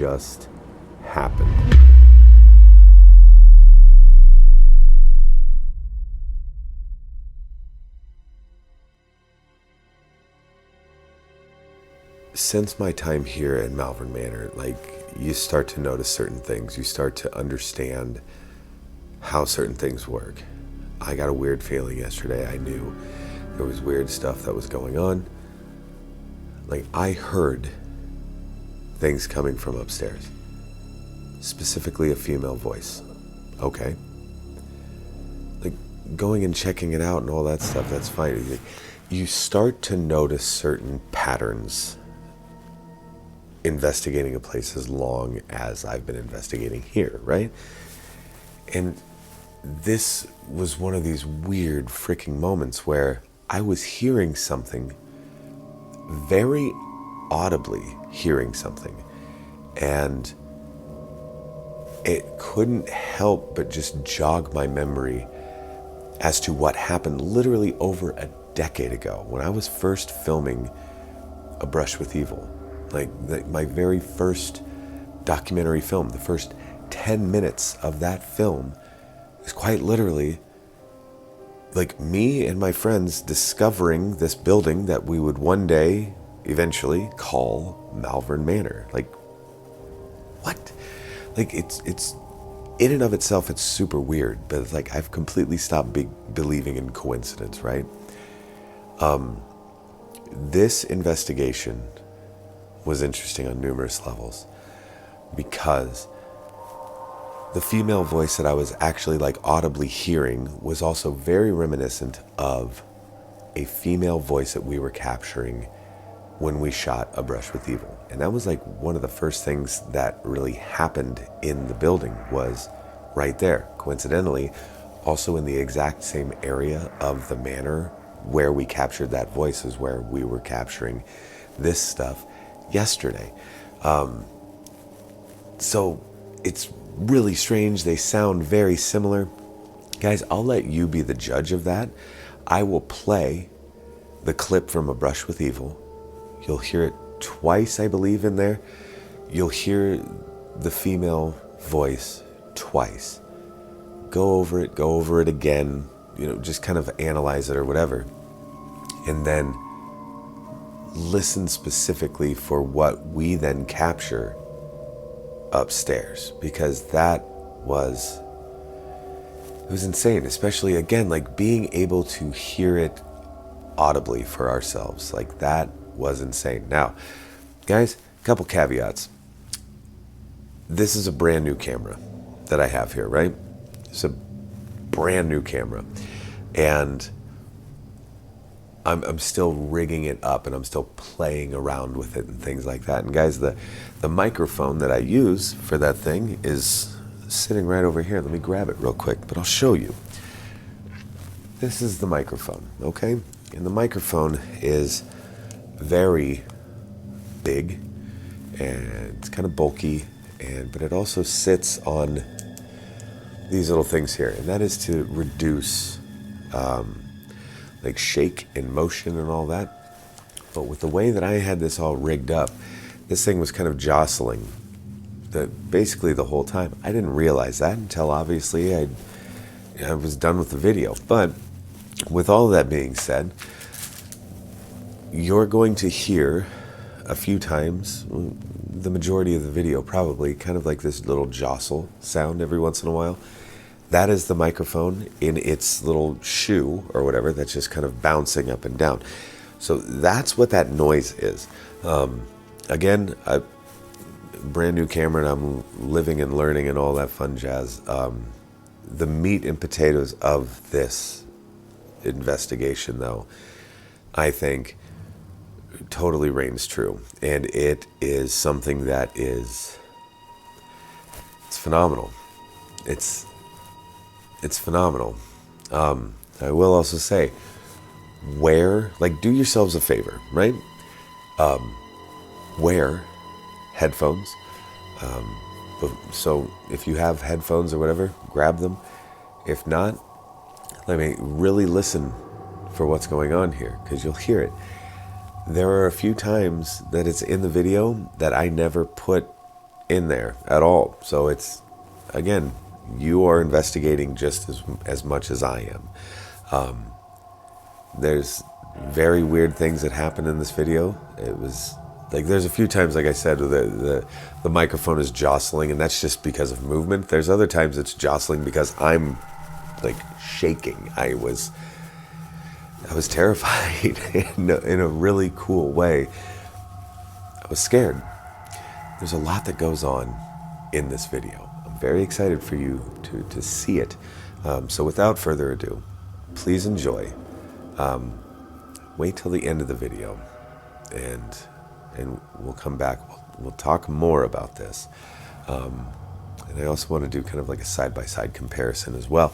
just happened. Since my time here in Malvern Manor, you start to notice certain things. You start to understand how certain things work. I got a weird feeling yesterday. I knew there was weird stuff that was going on. I heard things coming from upstairs. Specifically a female voice. Okay. Going and checking it out and all that stuff, that's fine. You start to notice certain patterns investigating a place as long as I've been investigating here, right? And this was one of these weird freaking moments where I was hearing something, very audibly hearing something, and it couldn't help but just jog my memory as to what happened literally over a decade ago when I was first filming A Brush with Evil. My very first documentary film, the first 10 minutes of that film is quite literally me and my friends discovering this building that we would one day eventually call Malvern Manor. What? It's in and of itself, it's super weird, but it's I've completely stopped believing in coincidence, right? This investigation was interesting on numerous levels because the female voice that I was actually audibly hearing was also very reminiscent of a female voice that we were capturing when we shot A Brush with Evil. And that was one of the first things that really happened in the building was right there. Coincidentally, also in the exact same area of the manor where we captured that voice is where we were capturing this stuff yesterday. So it's really strange. They sound very similar. Guys, I'll let you be the judge of that. I will play the clip from A Brush with Evil. You'll hear it twice, I believe, in there. You'll hear the female voice twice. Go over it again, just kind of analyze it or whatever. And then listen specifically for what we then capture upstairs, because it was insane, especially again, being able to hear it audibly for ourselves. That was insane. Now, guys, a couple caveats. This is a brand new camera that I have here, right? It's a brand new camera. And I'm still rigging it up and I'm still playing around with it and things like that. And guys, the microphone that I use for that thing is sitting right over here. Let me grab it real quick, but I'll show you. This is the microphone, okay? And the microphone is very big and it's kind of bulky, but it also sits on these little things here, and that is to reduce shake and motion and all that. But with the way that I had this all rigged up, this thing was kind of jostling basically the whole time. I didn't realize that until obviously I was done with the video. But with all of that being said, you're going to hear a few times, the majority of the video probably, kind of this little jostle sound every once in a while. That is the microphone in its little shoe or whatever that's just kind of bouncing up and down. So that's what that noise is. Again, a brand new camera and I'm living and learning and all that fun jazz. The meat and potatoes of this investigation, though, I think totally reigns true. And it is something that it's phenomenal. It's phenomenal. I will also say, do yourselves a favor, right? Wear headphones. So if you have headphones or whatever, grab them. If not, really listen for what's going on here, because you'll hear it. There are a few times that it's in the video that I never put in there at all. So it's, again, you are investigating just as much as I am. There's very weird things that happen in this video. It was like, there's a few times, like I said, the microphone is jostling, and that's just because of movement. There's other times it's jostling because I'm like shaking. I was terrified in a really cool way. I was scared. There's a lot that goes on in this video. I'm very excited for you to see it. So without further ado, please enjoy. Wait till the end of the video, and we'll come back. We'll talk more about this. And I also want to do kind of like a side-by-side comparison as well,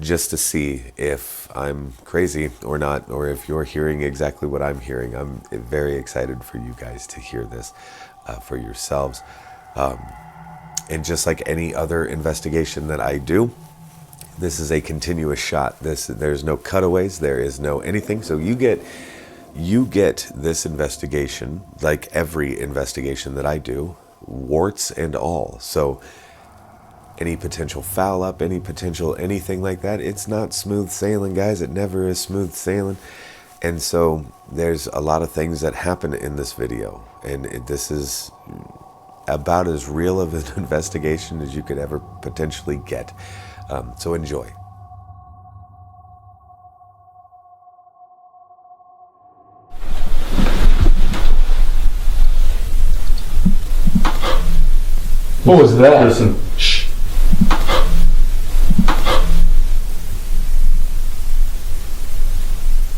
just to see if I'm crazy or not, or if you're hearing exactly what I'm hearing. I'm very excited for you guys to hear this for yourselves. And just like any other investigation that I do, this is a continuous shot. There's no cutaways. There is no anything. So you get this investigation, like every investigation that I do, warts and all. So any potential foul up, any potential anything like that, it's not smooth sailing, guys. It never is smooth sailing. And so there's a lot of things that happen in this video. And this is about as real of an investigation as you could ever potentially get. So enjoy. What was that? Listen. Shh.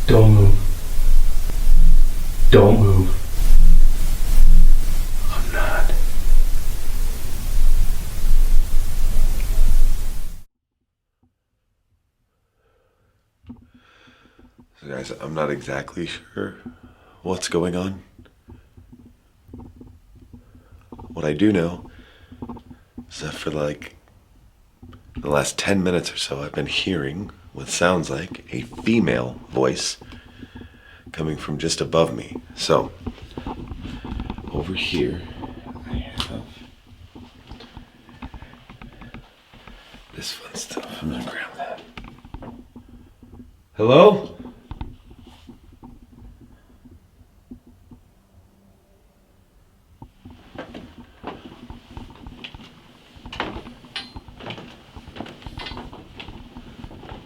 Don't move. Don't move. I'm not. So guys, I'm not exactly sure what's going on. What I do know is that for like the last 10 minutes or so, I've been hearing what sounds like a female voice coming from just above me. So over here, I have this fun stuff. I'm gonna grab that. Hello?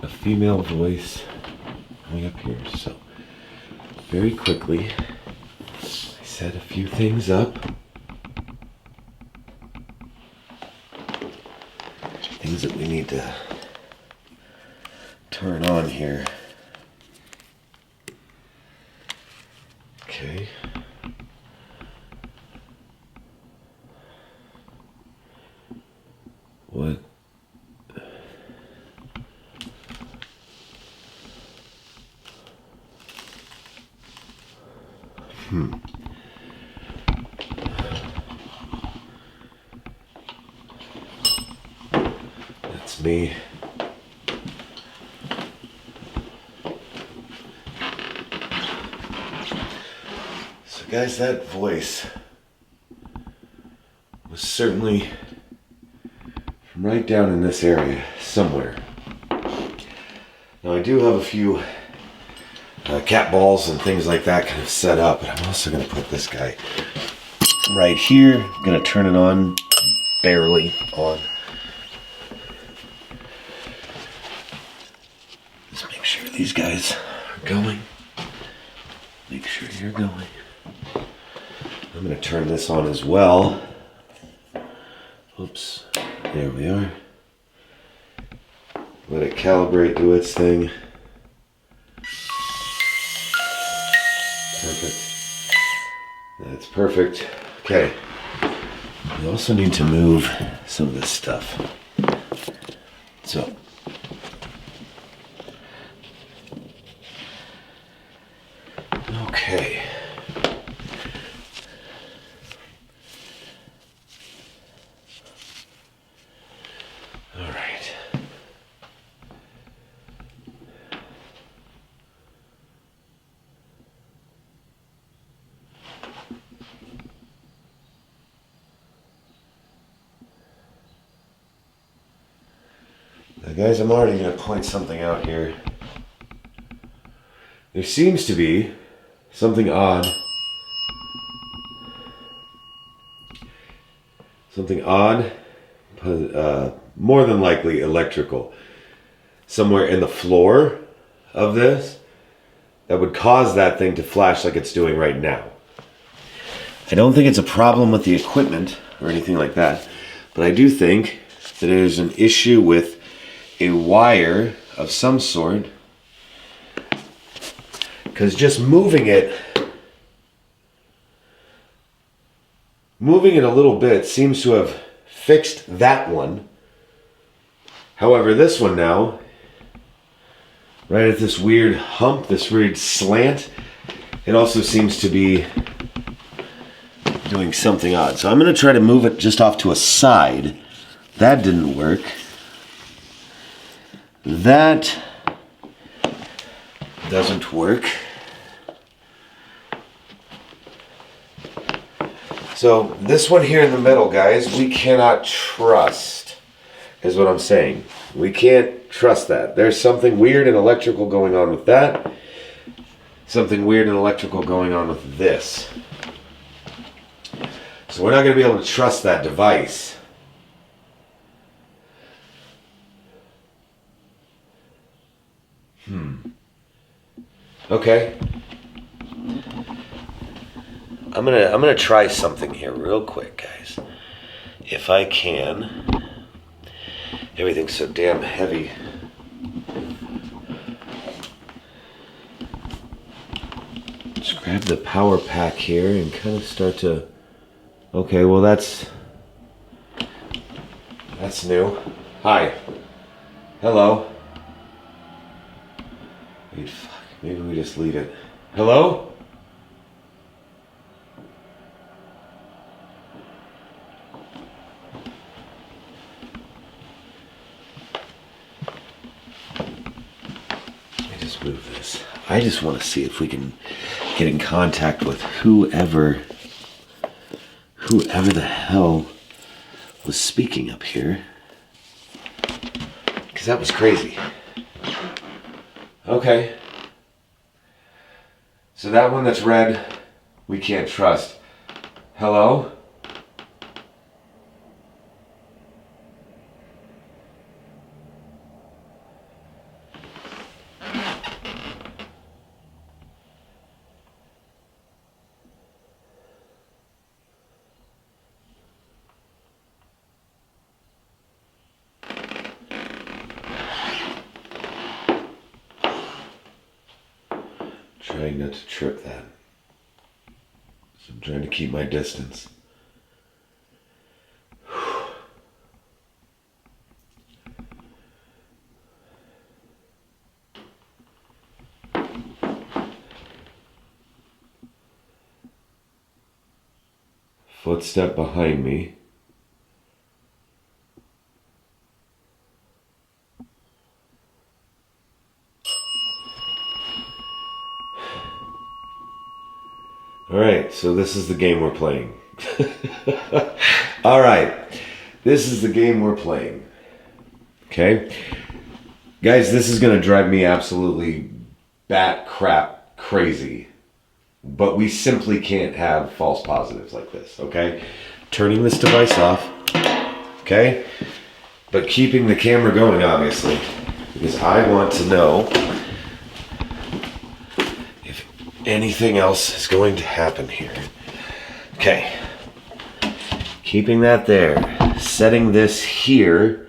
A female voice coming up here. So very quickly, I set a few things up. Things that we need to turn on here. Okay. What? That's me. So guys, that voice was certainly from right down in this area somewhere. Now I do have a few cat balls and things like that kind of set up, but I'm also going to put this guy right here. I'm going to turn it on, barely on. Just make sure these guys are going. Make sure you're going. I'm going to turn this on as well. Oops, there we are. Let it calibrate, do its thing. Perfect. That's perfect. Okay. We also need to move some of this stuff. So. Okay. All right. Guys, I'm already going to point something out here. There seems to be something odd. Something odd, more than likely electrical, somewhere in the floor of this that would cause that thing to flash like it's doing right now. I don't think it's a problem with the equipment or anything like that, but I do think that there's an issue with a wire of some sort, because just moving it a little bit seems to have fixed that one. However, this one now, right at this weird hump, this weird slant, it also seems to be doing something odd. So I'm going to try to move it just off to a side. That didn't work. That doesn't work. So this one here in the middle, guys, we cannot trust, is what I'm saying. We can't trust that. There's something weird and electrical going on with that. Something weird and electrical going on with this. So we're not going to be able to trust that device. Okay. I'm gonna try something here real quick, guys. If I can. Everything's so damn heavy. Just grab the power pack here and kind of start to. Okay, well that's new. Hi. Hello. Wait, fuck. Maybe we just leave it. Hello? Let me just move this. I just want to see if we can get in contact with whoever the hell was speaking up here. Because that was crazy. Okay. So that one that's red, we can't trust. Hello? Trying not to trip that. So I'm trying to keep my distance. Footstep behind me. Alright, so this is the game we're playing. Alright, this is the game we're playing. Okay? Guys, this is going to drive me absolutely bat crap crazy. But we simply can't have false positives like this, okay? Turning this device off, okay? But keeping the camera going, obviously, because I want to know if anything else is going to happen here. Okay. Keeping that there. Setting this here.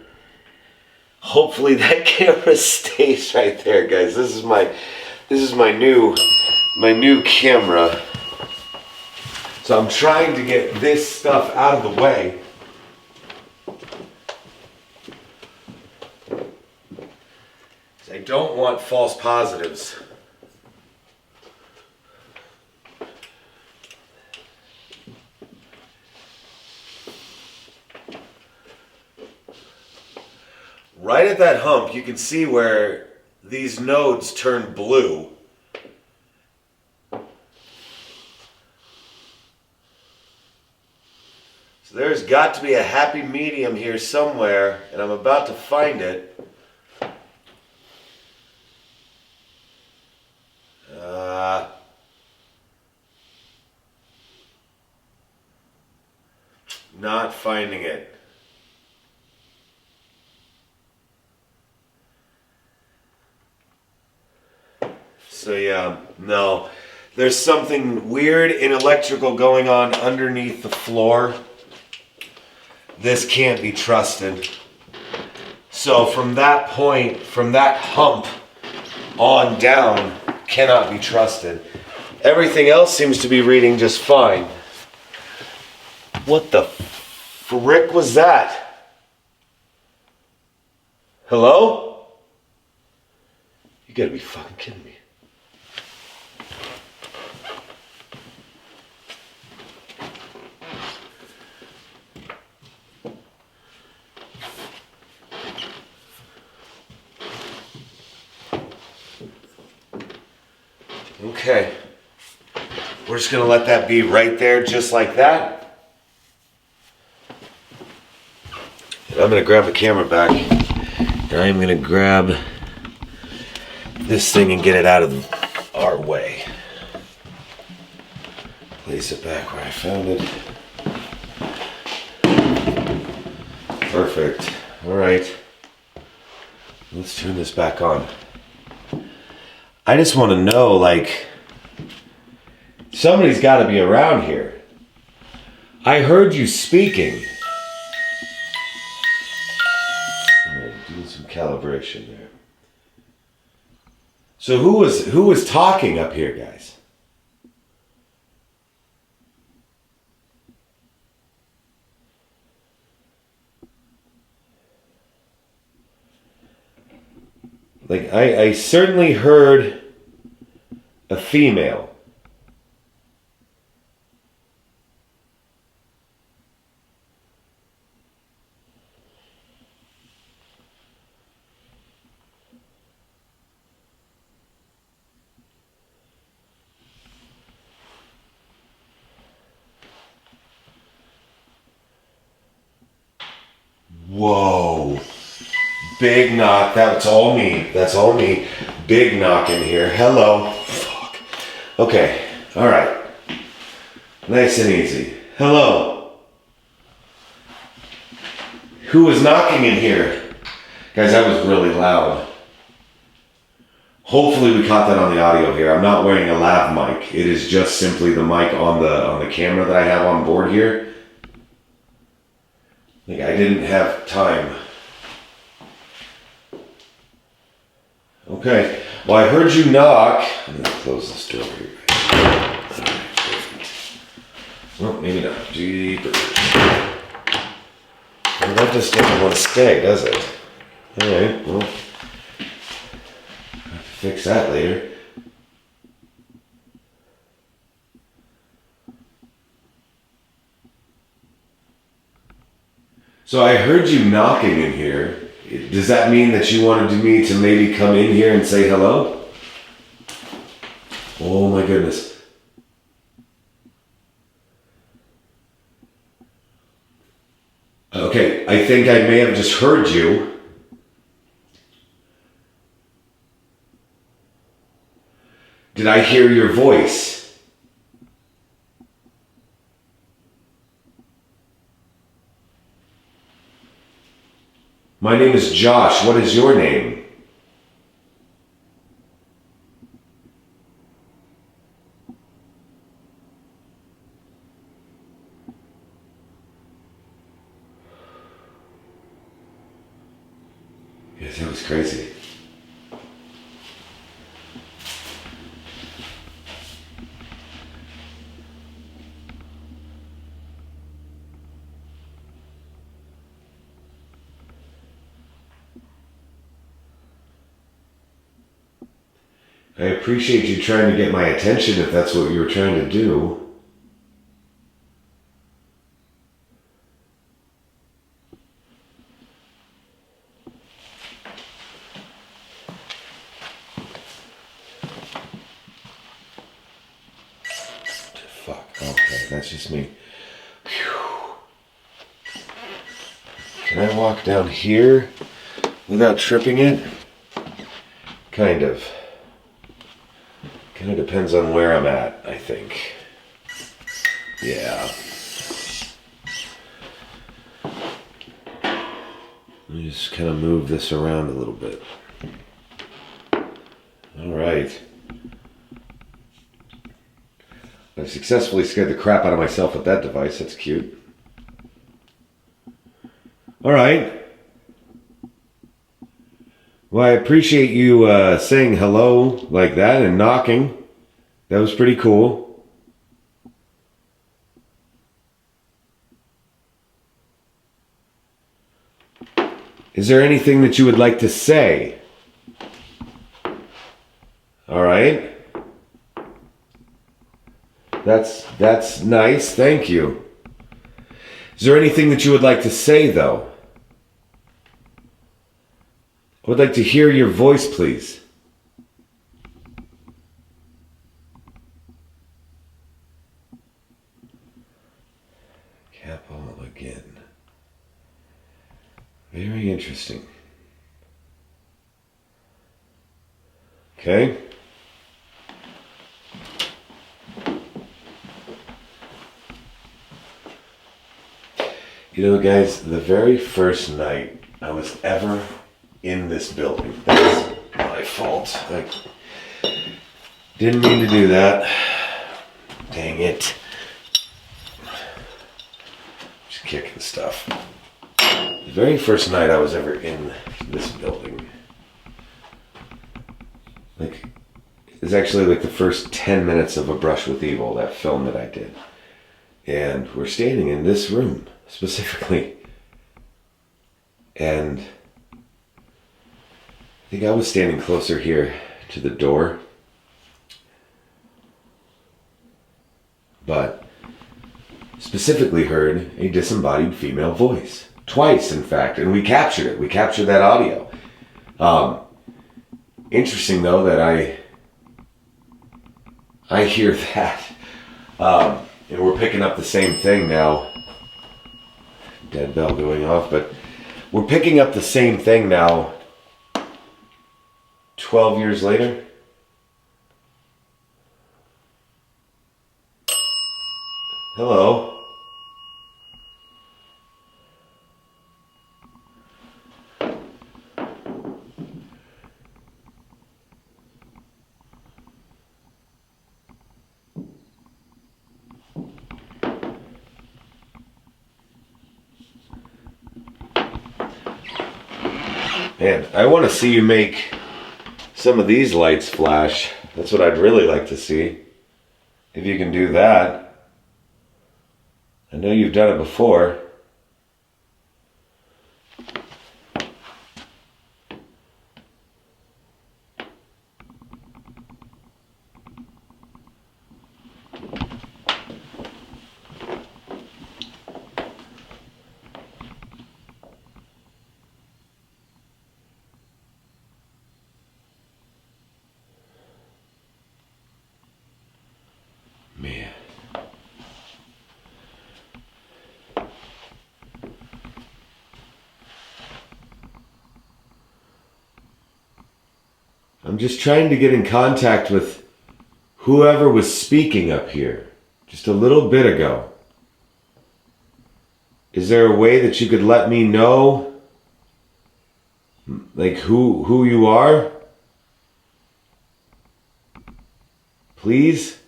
Hopefully that camera stays right there, guys. This is my new camera. So I'm trying to get this stuff out of the way. I don't want false positives. Right at that hump, you can see where these nodes turn blue. So there's got to be a happy medium here somewhere, and I'm about to find it. Not finding it. So yeah, no. There's something weird and electrical going on underneath the floor. This can't be trusted. So from that point, from that hump on down, cannot be trusted. Everything else seems to be reading just fine. What the frick was that? Hello? You gotta be fucking kidding me. Okay. We're just gonna let that be right there, just like that. And I'm gonna grab the camera back. And I'm gonna grab this thing and get it out of our way. Place it back where I found it. Perfect. All right. Let's turn this back on. I just want to know, like, somebody's got to be around here. I heard you speaking. All right, doing some calibration there. So who was talking up here, guys? Like, I certainly heard a female. Whoa. Big knock. That's all me. That's all me. Big knock in here. Hello. Fuck. Okay. All right. Nice and easy. Hello. Who was knocking in here? Guys, that was really loud. Hopefully we caught that on the audio here. I'm not wearing a lav mic. It is just simply the mic on the camera that I have on board here. Like, I didn't have time. Okay. Well, I heard you knock. I'm gonna close this door here. Well, maybe not. Deeper. Well, that just doesn't want to stay, does it? Alright, well. I'll have to fix that later. So I heard you knocking in here. Does that mean that you wanted me to maybe come in here and say hello? Oh my goodness. Okay, I think I may have just heard you. Did I hear your voice? My name is Josh. What is your name? Yes, that was crazy. I appreciate you trying to get my attention if that's what you were trying to do. Fuck, okay, that's just me. Whew. Can I walk down here without tripping it? Kind of. Kind of depends on where I'm at, I think. Yeah. Let me just kind of move this around a little bit. All right. I've successfully scared the crap out of myself with that device. That's cute. All right. Well, I appreciate you saying hello like that and knocking. That was pretty cool. Is there anything that you would like to say? All right. That's nice. Thank you. Is there anything that you would like to say, though? I would like to hear your voice, please. Cap all again. Very interesting. Okay. You know, guys, the very first night I was ever in this building, that's my fault. I didn't mean to do that. Dang it. Just kicking stuff. The very first night I was ever in this building, it's actually like the first 10 minutes of A Brush with Evil, that film that I did. And we're standing in this room, specifically. And I think I was standing closer here to the door. But specifically heard a disembodied female voice. Twice, in fact. And we captured it. We captured that audio. Interesting, though, that I hear that. And we're picking up the same thing now. Dead bell going off, but we're picking up the same thing now 12 years later. Hello. Man, I want to see you make some of these lights flash. That's what I'd really like to see. If you can do that. I know you've done it before. Man. I'm just trying to get in contact with whoever was speaking up here just a little bit ago. Is there a way that you could let me know, like, who you are? Please?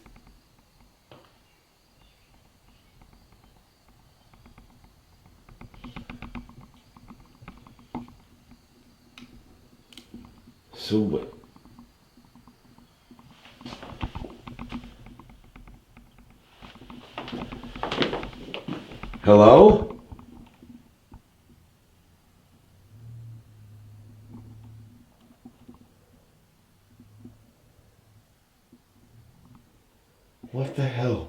So what? Hello? What the hell?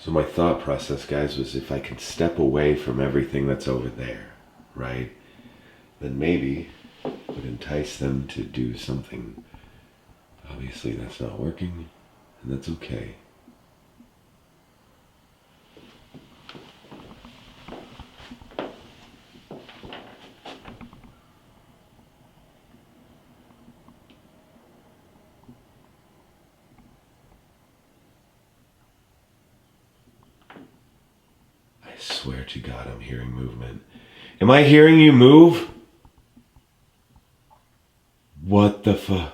So my thought process, guys, was if I can step away from everything that's over there, right, then maybe it would entice them to do something. Obviously that's not working, and that's okay. I swear to God, I'm hearing movement. Am I hearing you move? What the fuck?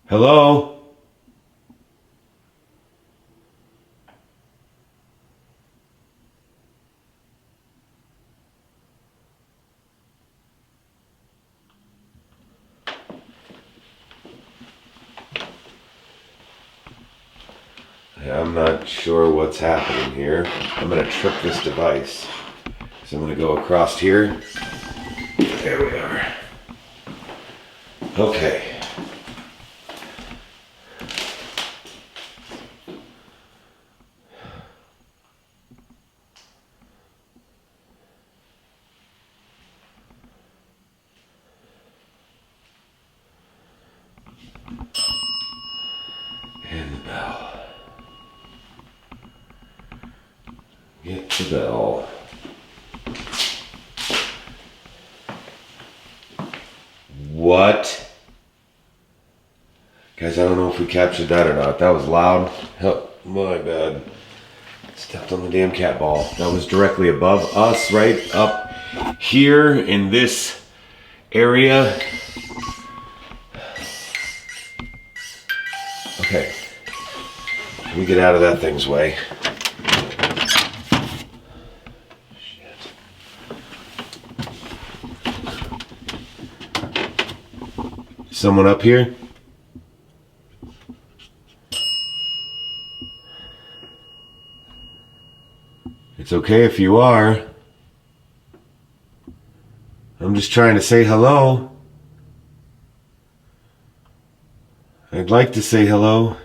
Hello? I'm not sure what's happening here. I'm gonna trip this device. So I'm gonna go across here. There we are. Okay. And the bell. Get the bell. What? Guys, I don't know if we captured that or not. That was loud. Oh, my bad. Stepped on the damn cat ball. That was directly above us, right up here in this area. Okay. Let me get out of that thing's way. Someone up here? It's okay if you are. I'm just trying to say hello. I'd like to say hello.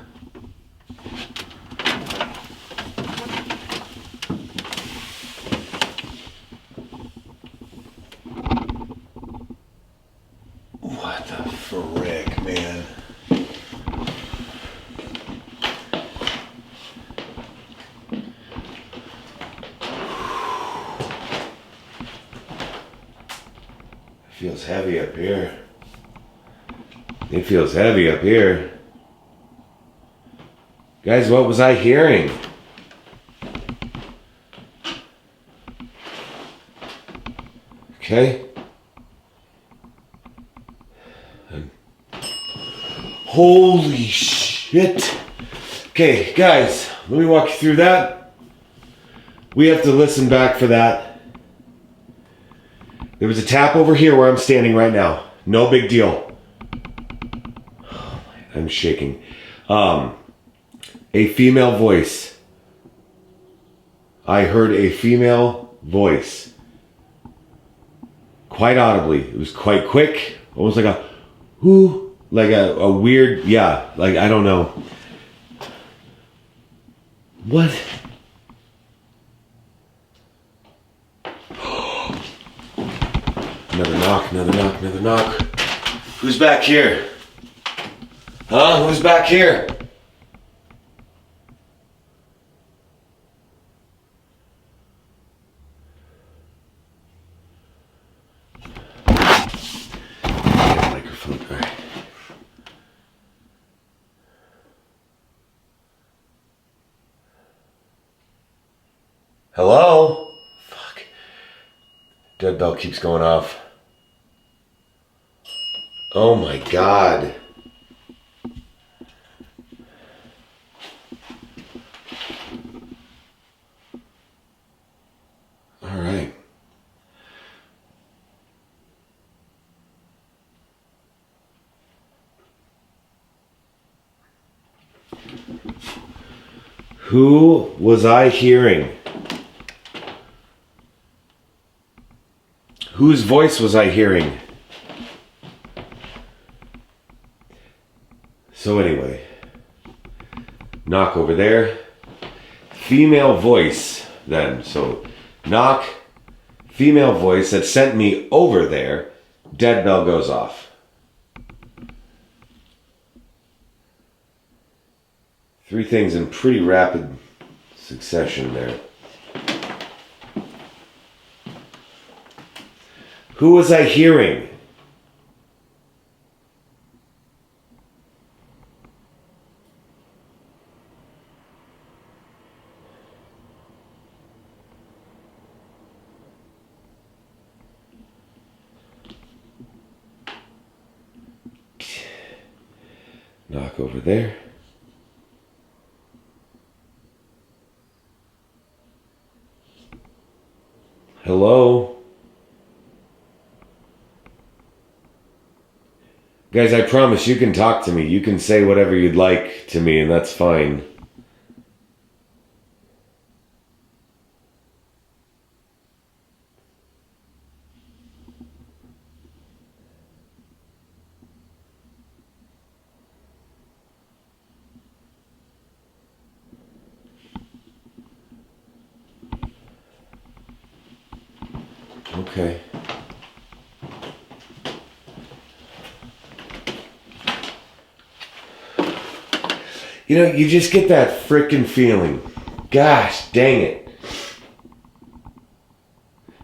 What the frick, man? It feels heavy up here. It feels heavy up here. Guys, what was I hearing? Okay. Holy shit. Okay, guys, let me walk you through that. We have to listen back for that. There was a tap over here where I'm standing right now. No big deal. I'm shaking. A female voice. I heard a female voice. Quite audibly. It was quite quick. Almost like a whoo. Like a weird, yeah. Like, I don't know. What? Another knock, another knock, another knock. Who's back here? Huh? Who's back here? Microphone. All right. Hello? Fuck. Dead bell keeps going off. Oh my God. All right. Who was I hearing? Whose voice was I hearing? So anyway, knock over there. female voice then. So knock, female voice that sent me over there. Dead bell goes off. 3 things in pretty rapid succession there. Who was I hearing? Knock over there. Hello? Guys, I promise you can talk to me. You can say whatever you'd like to me, and that's fine. Okay. You know, you just get that frickin' feeling. Gosh, dang it.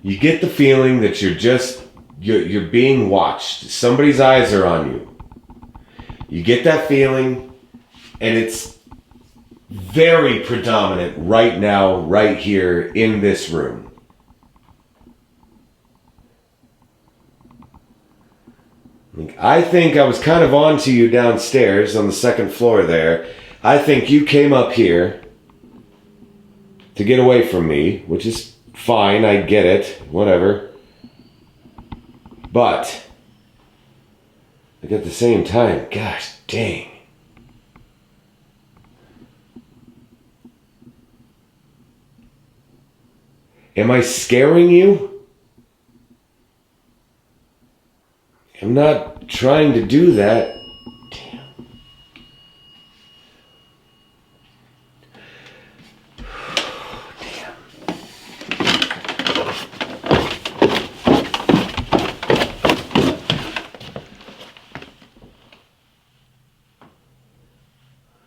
You get the feeling that you're being watched. Somebody's eyes are on you. You get that feeling, and it's very predominant right now, right here in this room. I think I was kind of onto you downstairs on the second floor there. I think you came up here to get away from me, which is fine, I get it, whatever. But, like at the same time, gosh dang. Am I scaring you? I'm not trying to do that. Damn. Damn.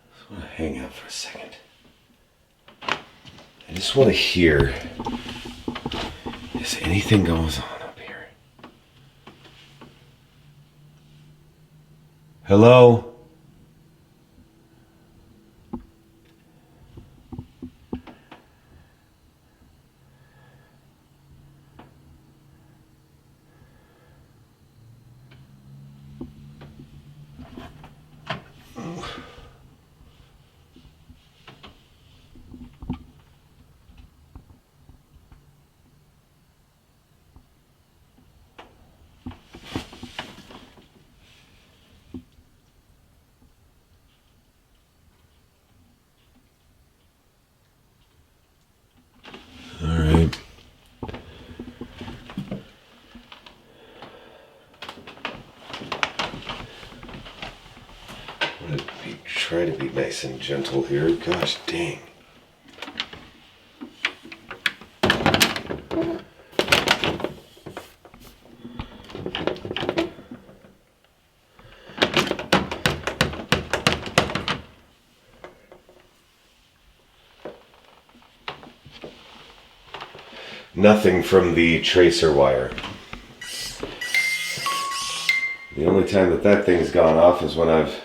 I just want to hang out for a second. I just want to hear if anything goes on. Hello? Alright. I'm gonna try to be nice and gentle here. Gosh dang. Nothing from the tracer wire. The only time that thing's gone off is when I've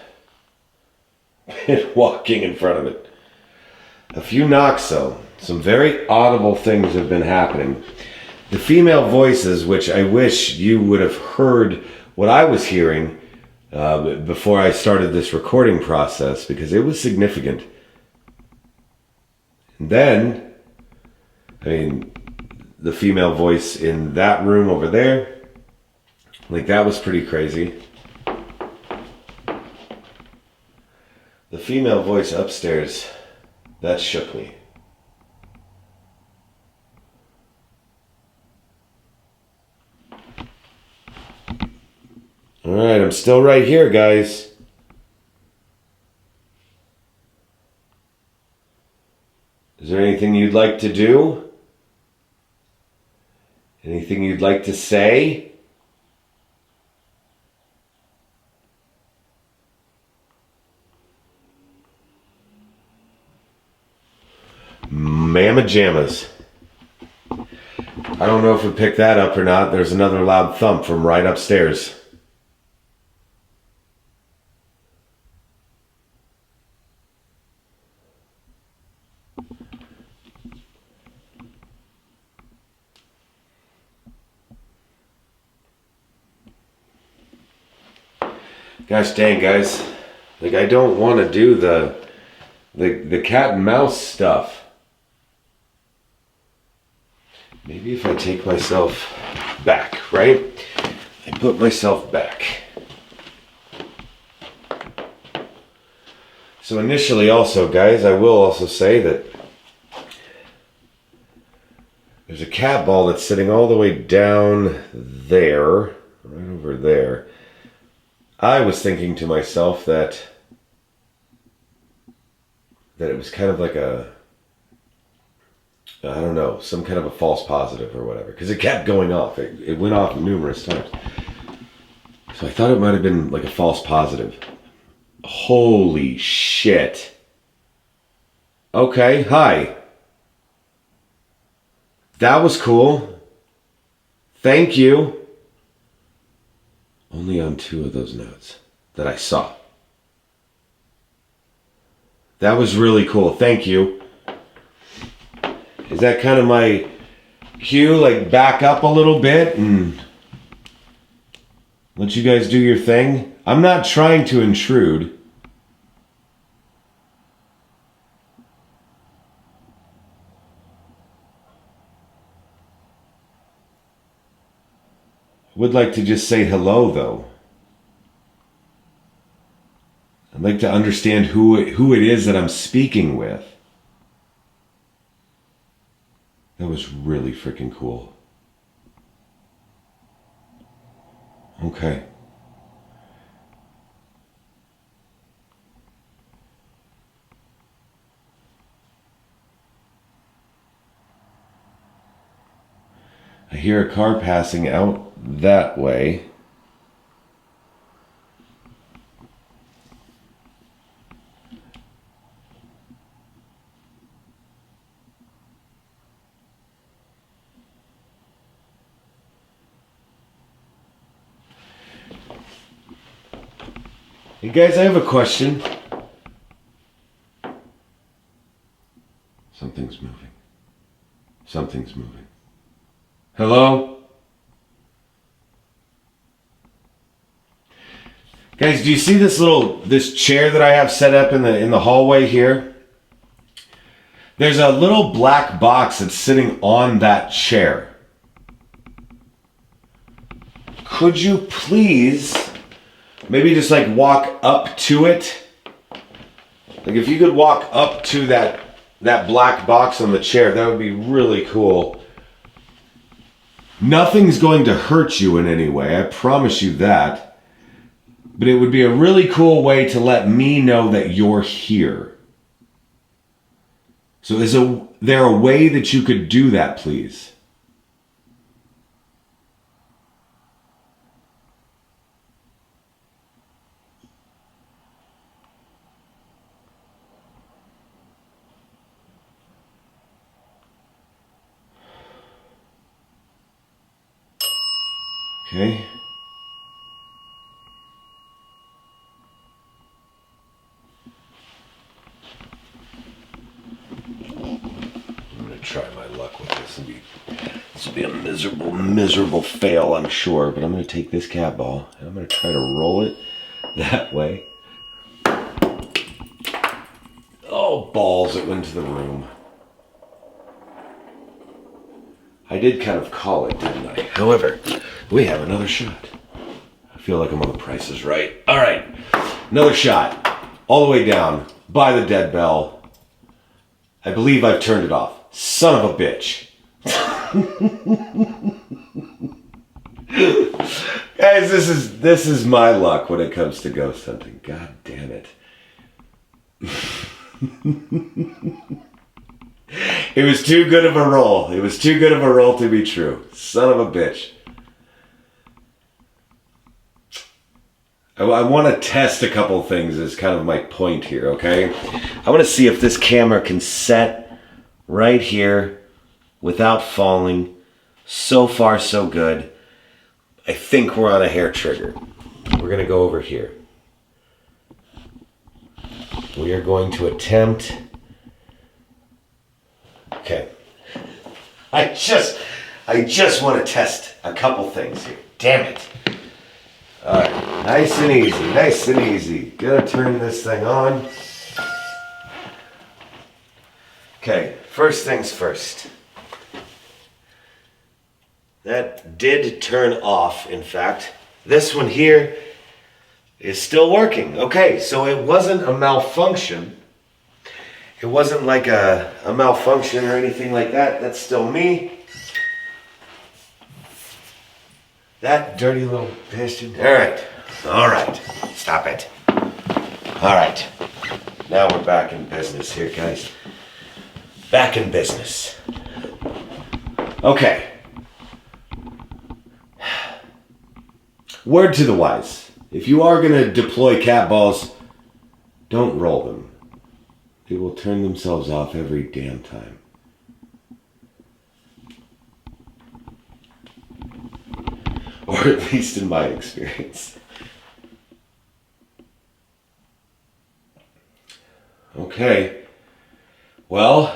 been walking in front of it. A few knocks though. Some very audible things have been happening. The female voices, which I wish you would have heard what I was hearing before I started this recording process, because it was significant. And then, I mean, the female voice in that room over there, like that was pretty crazy. The female voice upstairs, that shook me. Alright, I'm still right here, guys. Is there anything you'd like to do? Anything you'd like to say? Mamma jammas. I don't know if we picked that up or not. There's another loud thump from right upstairs. Gosh dang, guys. Like, I don't want to do the cat and mouse stuff. Maybe if I take myself back, right? I put myself back. So initially also, guys, I will also say that there's a cat ball that's sitting all the way down there, right over there. I was thinking to myself that it was kind of like a, I don't know, some kind of a false positive or whatever. Because it kept going off. It went off numerous times. So I thought it might have been like a false positive. Holy shit. Okay, hi. That was cool. Thank you. Only on 2 of those notes that I saw. That was really cool. Thank you. Is that kind of my cue? Like, back up a little bit and let you guys do your thing? I'm not trying to intrude. Would like to just say hello, though. I'd like to understand who it is that I'm speaking with. That was really freaking cool. Okay. I hear a car passing out that way. Hey guys, I have a question. Something's moving. Something's moving. Hello? Guys, do you see this chair that I have set up in the hallway here? There's a little black box that's sitting on that chair. Could you please maybe just like walk up to it? Like if you could walk up to that black box on the chair, that would be really cool. Nothing's going to hurt you in any way, I promise you that. But it would be a really cool way to let me know that you're here. So is there a way that you could do that, please? Okay. I'm gonna try my luck with this. This will be a miserable fail, I'm sure. But I'm gonna take this cat ball and I'm gonna try to roll it that way. Oh, balls, it went to the room. I did kind of call it, didn't I? However, we have another shot. I feel like I'm on The Price is Right. All right, another shot. All the way down by the dead bell. I believe I've turned it off. Son of a bitch. Guys, this is my luck when it comes to ghost hunting. God damn it. It was too good of a roll. It was too good of a roll to be true. Son of a bitch. I want to test a couple things as kind of my point here, okay? I want to see if this camera can set right here without falling. So far, so good. I think we're on a hair trigger. We're going to go over here. We are going to attempt... Okay. I just want to test a couple things here. Damn it. Alright, nice and easy, nice and easy. Gotta turn this thing on. Okay, first things first. That did turn off, in fact. This one here is still working. Okay, so it wasn't a malfunction. It wasn't like a malfunction or anything like that. That's still me. That dirty little bastard. All right. Stop it. All right. Now we're back in business here, guys. Back in business. Okay. Word to the wise. If you are going to deploy cat balls, don't roll them. They will turn themselves off every damn time. Or at least in my experience. Okay. Well.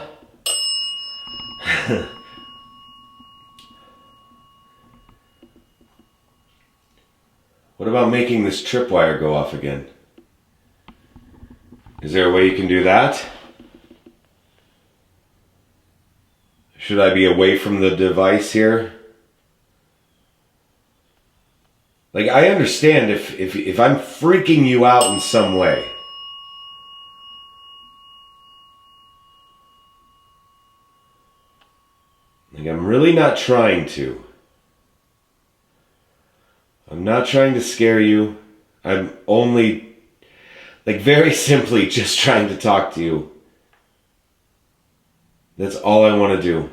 What about making this tripwire go off again? Is there a way you can do that? Should I be away from the device here? Like, I understand if I'm freaking you out in some way. Like, I'm really not trying to. I'm not trying to scare you. I'm only, like, very simply just trying to talk to you. That's all I want to do.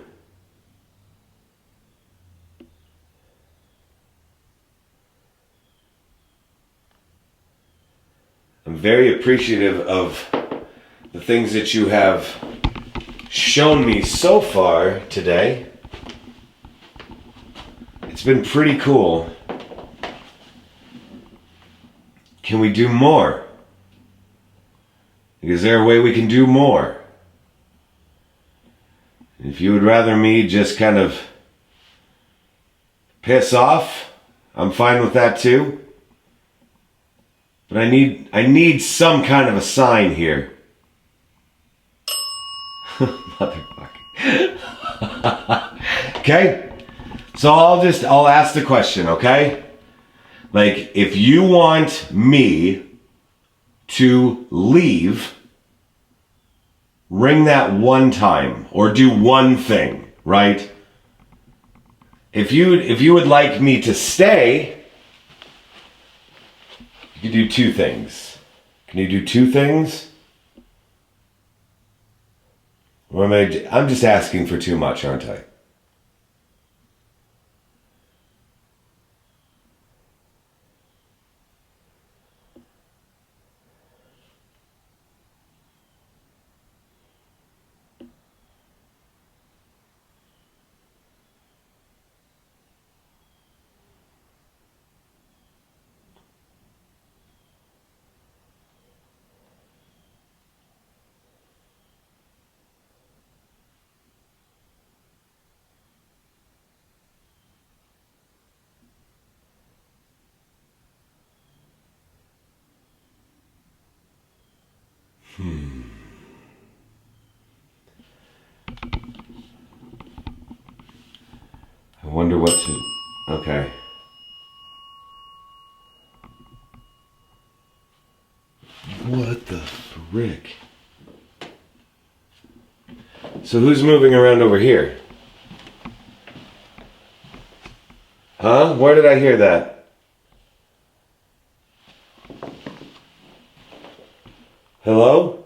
I'm very appreciative of the things that you have shown me so far today. It's been pretty cool. Can we do more? Is there a way we can do more? If you would rather me just kind of piss off, I'm fine with that too. But I need some kind of a sign here. Motherfucker. Okay? So I'll ask the question, okay? Like, if you want me to leave, ring that one time or do one thing, right? If you would like me to stay, you can do two things. Can you do two things? Or I'm just asking for too much, aren't I? I wonder what to... Okay. What the frick? So who's moving around over here? Huh? Where did I hear that? Hello?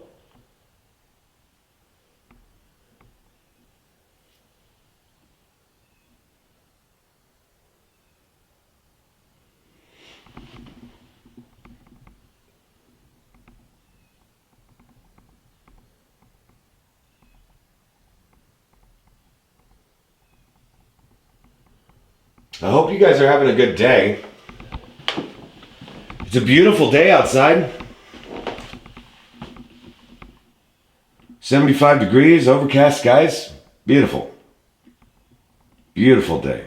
I hope you guys are having a good day. It's a beautiful day outside. 75 degrees, overcast skies. Beautiful. Beautiful day.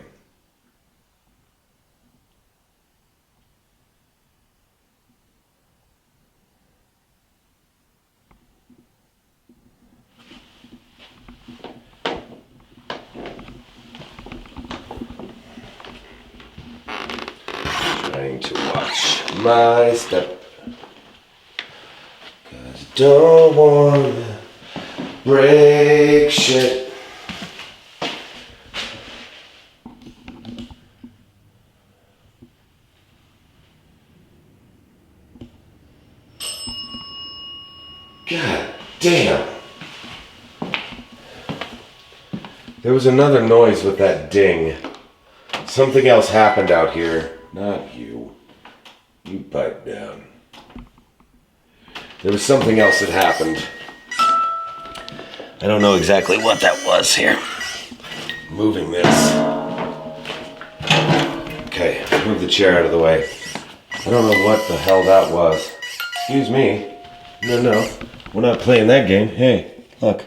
Trying to watch my step, 'cause I don't wanna break shit. God damn. There was another noise with that ding. Something else happened out here. Not you. You pipe down. There was something else that happened. I don't know exactly what that was here. Moving this. Okay, move the chair out of the way. I don't know what the hell that was. Excuse me. No. We're not playing that game. Hey, look.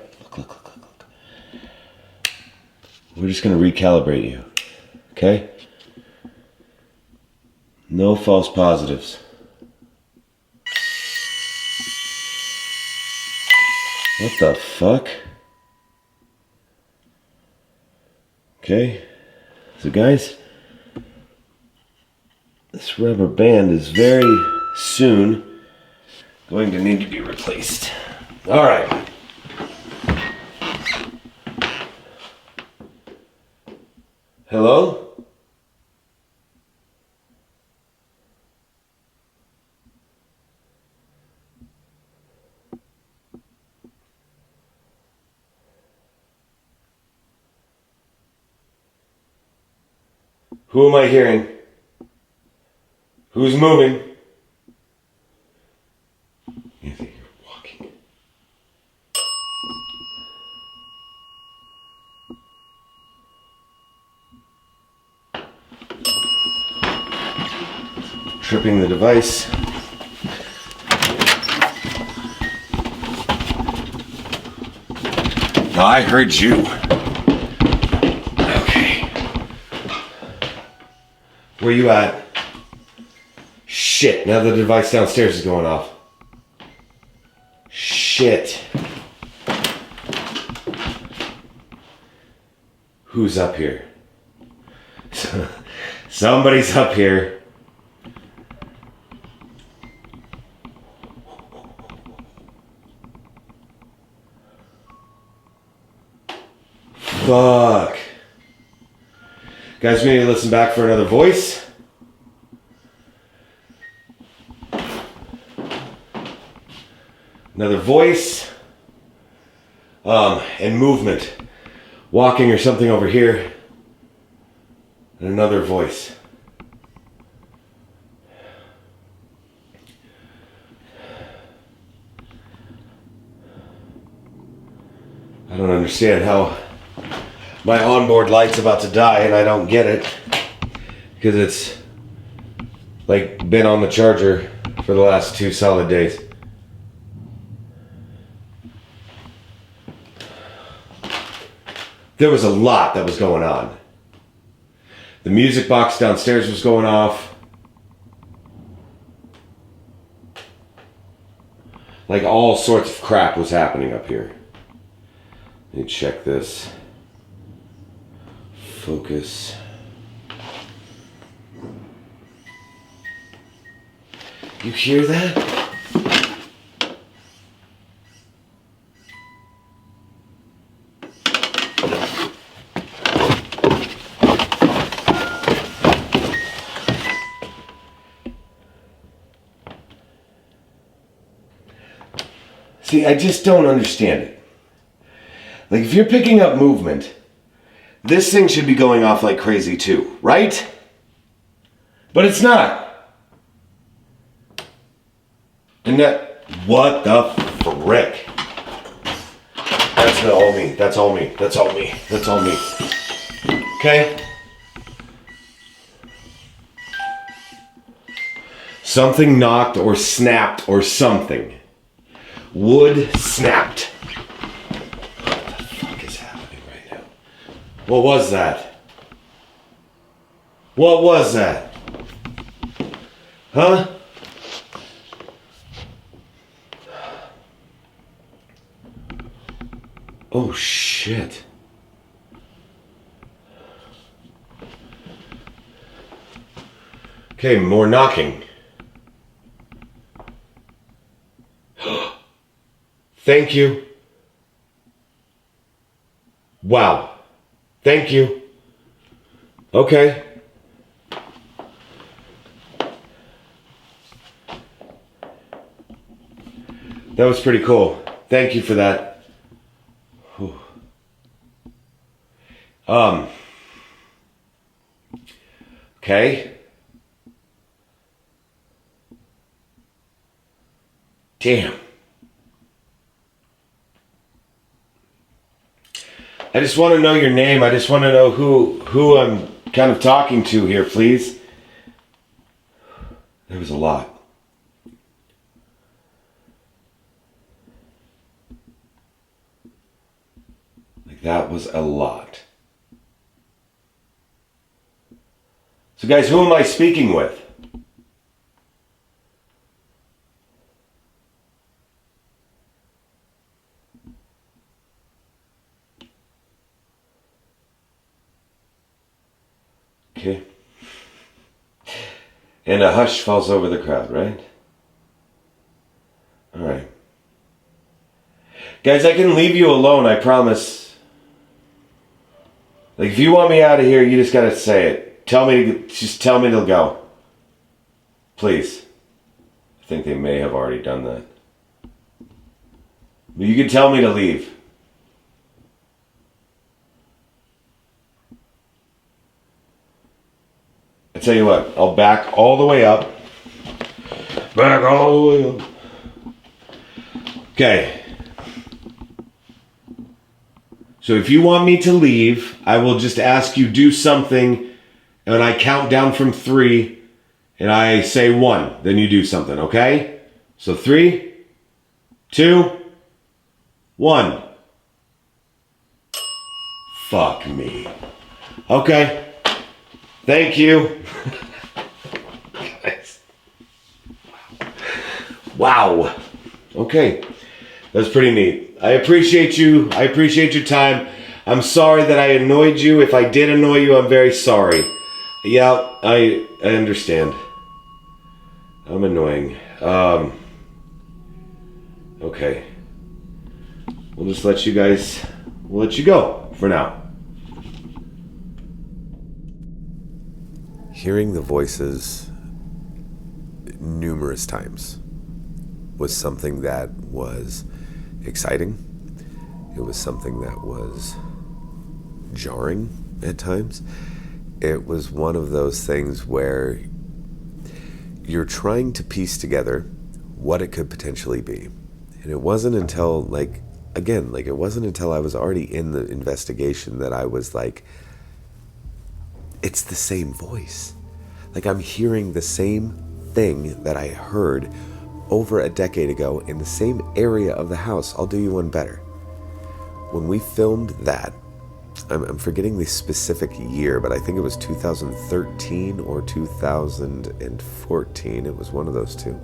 We're just gonna recalibrate you. Okay? No false positives. What the fuck? Okay. So guys, this rubber band is very soon going to need to be replaced. All right. Hello? Who am I hearing? Who's moving? Anthony, you're walking. Tripping the device. No, I heard you. Where you at? Shit, now the device downstairs is going off. Shit. Who's up here? Somebody's up here. Fuck. Guys, we need to listen back for another voice. Another voice. And movement. Walking or something over here. And another voice. I don't understand how my onboard light's about to die and I don't get it because it's like been on the charger for the last 2 solid days. There was a lot that was going on. The music box downstairs was going off. Like all sorts of crap was happening up here. Let me check this. Focus. You hear that? See, I just don't understand it. Like, if you're picking up movement, this thing should be going off like crazy too, right? But it's not. And that, what the frick? That's not all me. That's all me. That's all me. That's all me. Okay? Something knocked or snapped or something. Wood snapped. What the fuck is happening right now? What was that? What was that? Huh? Oh shit. Okay, more knocking. Thank you. Wow. Thank you. Okay. That was pretty cool. Thank you for that. Whew. Okay. Damn. I just want to know your name. I just want to know who I'm kind of talking to here, please. There was a lot. Like, that was a lot. So guys, who am I speaking with? Okay. And a hush falls over the crowd, right? All right. Guys, I can leave you alone, I promise. Like, if you want me out of here, you just gotta say it. Just tell me to go. Please. I think they may have already done that. But you can tell me to leave. I tell you what, I'll back all the way up. Back all the way up. Okay. So if you want me to leave, I will just ask you do something, and I count down from 3, and I say 1, then you do something, okay? So 3, 2, 1. Fuck me. Okay. Thank you. Guys. Wow. Okay. That's pretty neat. I appreciate you. I appreciate your time. I'm sorry that I annoyed you. If I did annoy you, I'm very sorry. Yeah, I understand. I'm annoying. Okay. We'll just let you guys, we'll let you go for now. Hearing the voices numerous times was something that was exciting. It was something that was jarring at times. It was one of those things where you're trying to piece together what it could potentially be. And it wasn't until, it wasn't until I was already in the investigation that I was like, it's the same voice. Like, I'm hearing the same thing that I heard over a decade ago in the same area of the house. I'll do you one better. When we filmed that, I'm forgetting the specific year, but I think it was 2013 or 2014. It was one of those two.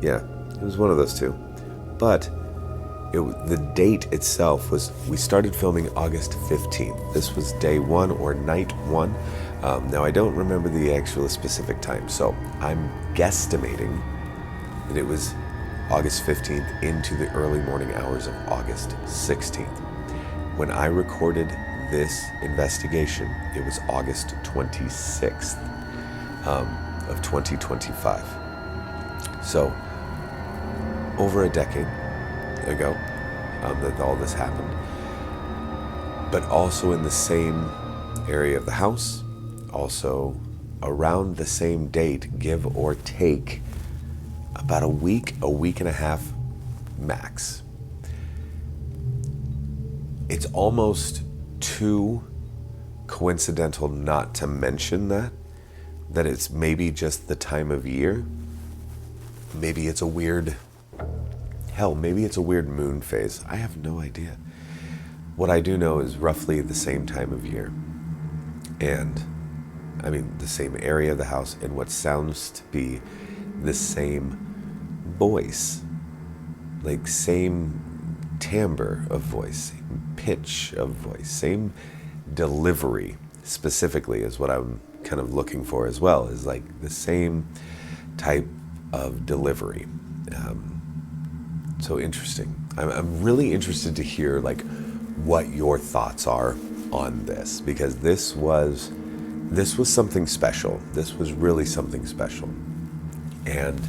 Yeah, it was one of those two. But the date itself was, we started filming August 15th. This was day 1 or night 1. Now, I don't remember the actual specific time, so I'm guesstimating that it was August 15th into the early morning hours of August 16th. When I recorded this investigation, it was August 26th of 2025. So, over a decade ago that all this happened. But also in the same area of the house, also around the same date, give or take about a week and a half max. It's almost too coincidental not to mention that that it's maybe just the time of year. Maybe it's a weird, maybe it's a weird moon phase. I have no idea. What I do know is roughly the same time of year. And, I mean, the same area of the house, and what sounds to be the same voice. Like, same timbre of voice, same pitch of voice, same delivery, specifically, is what I'm kind of looking for as well, is like the same type of delivery. So interesting. I'm really interested to hear like what your thoughts are on this, because this was something special. This was really something special. And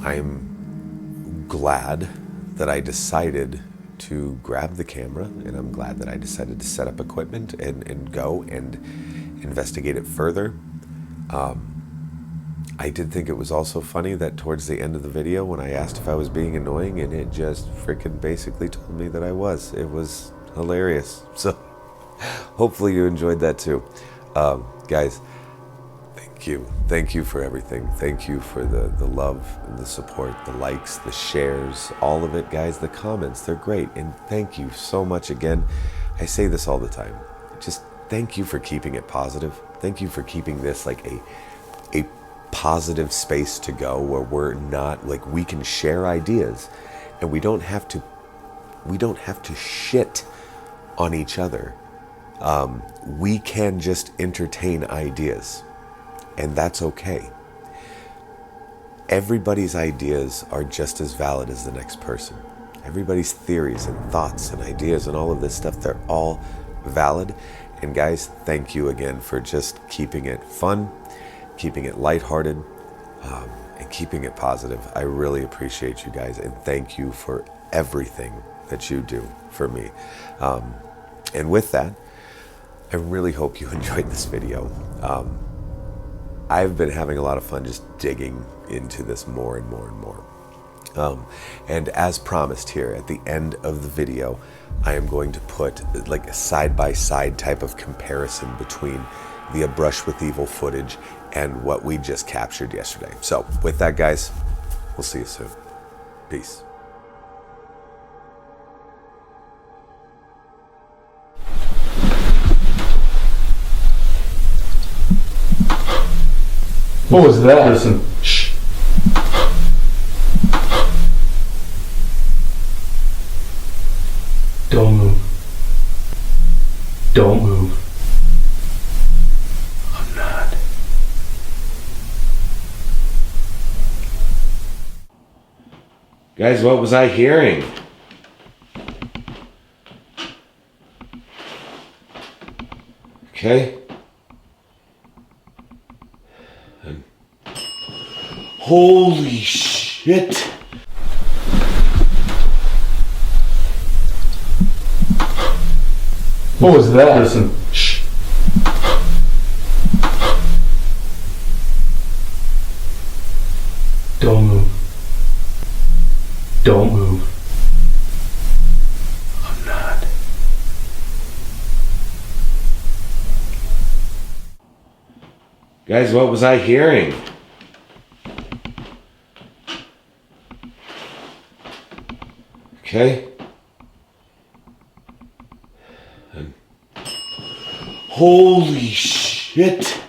I'm glad that I decided to grab the camera, and I'm glad that I decided to set up equipment and go and investigate it further. I did think it was also funny that towards the end of the video, when I asked if I was being annoying, and it just freaking basically told me that I was. It was hilarious. So hopefully you enjoyed that too. Guys, thank you. Thank you for everything. Thank you for the love and the support, the likes, the shares, all of it, guys. The comments, they're great. And thank you so much again. I say this all the time. Just thank you for keeping it positive. Thank you for keeping this like a positive space to go, where we're not like, we can share ideas and we don't have to shit on each other. We can just entertain ideas, and that's okay. Everybody's ideas are just as valid as the next person. Everybody's theories and thoughts and ideas and all of this stuff, they're all valid. And guys, thank you again for just keeping it fun, keeping it lighthearted, and keeping it positive. I really appreciate you guys, and thank you for everything that you do for me. And with that, I really hope you enjoyed this video. I've been having a lot of fun just digging into this more and more and more. And as promised here, at the end of the video, I am going to put like a side-by-side type of comparison between the A Brush with Evil footage and what we just captured yesterday. So with that, guys, we'll see you soon. Peace. What was that? Listen. Shh. Don't move. Don't move. I'm not. Guys, what was I hearing? Okay. Holy shit. What was that? Listen. Shh. Don't move. Don't move. I'm not. Guys, what was I hearing? Okay. Holy shit.